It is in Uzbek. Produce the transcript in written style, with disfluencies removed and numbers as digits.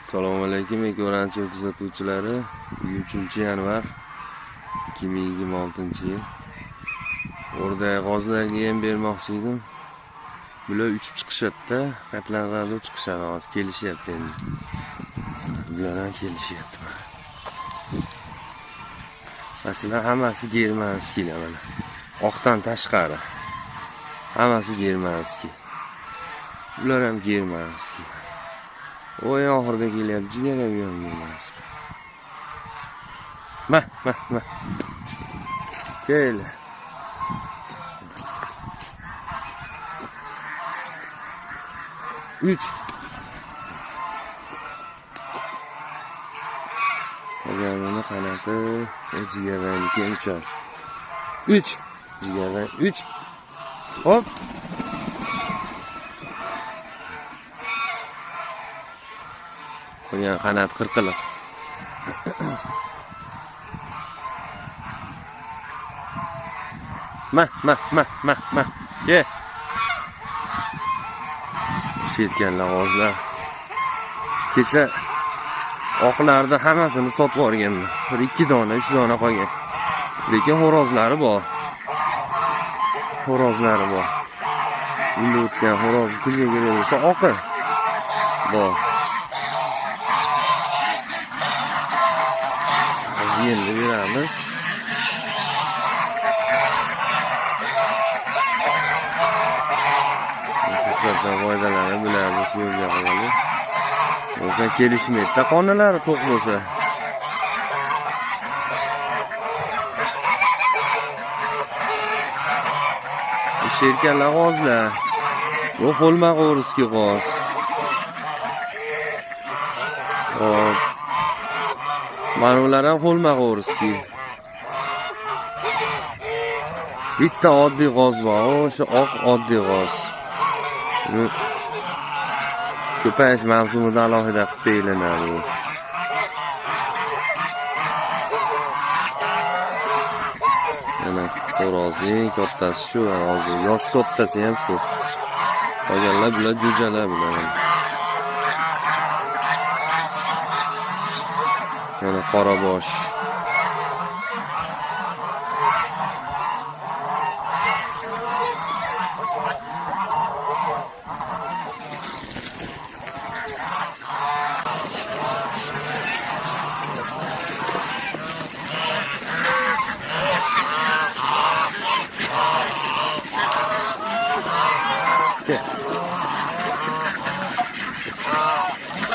Assalomu alaykum ekoranchi kuzatuvchilari. 3-yanvar 2026-yil. O'rdak g'ozlarga yem bermoqchi edim. Bular uchib chiqishadi-da, qatlanlarga chiqishadi, hozir kelishyapti endi. Bular ham kelishyapti. Masalan, hammasi germanskiy mana. Oqdan tashqari. Hammasi germanskiy. Bular ham germanskiy. Oy oxirida kelyapti, jigaram germanskiy. Ma. Kel. Üç. Qolganini qanoti, jigaraniki uchar. 3. Jigaran 3. Hop. Qolgan qanot qirqiliq. Ma. Ye. Shetganlar g'ozlar. Kecha oqlarda hammasini sotib yuborganman. 1-2 dona, 3 dona qolgan. Lekin xo'rozlari bor. Endi o'tgan xo'roz tilga kelsa oqi bor. Endi beramiz. Fursatdan foydalanib bularni yo'lga qo'yamiz. O'sha kelishmaydi qonunlari to'q bo'lsa. Sherkanlar g'ozlar. Bu qo'lmaq o'riski g'oz. Hop. Mana ular ham qo'lmaq o'riski. Bitta oddiy g'oz bor, o'sha oq oddiy g'oz. Ko'payish mavsumida alohida qilib beyilinadi. Mana xo'rozning kattasi shu, hozir yosh kattasi ham shu. Qolganlar bular jo'jalar bular. Mana qora bosh.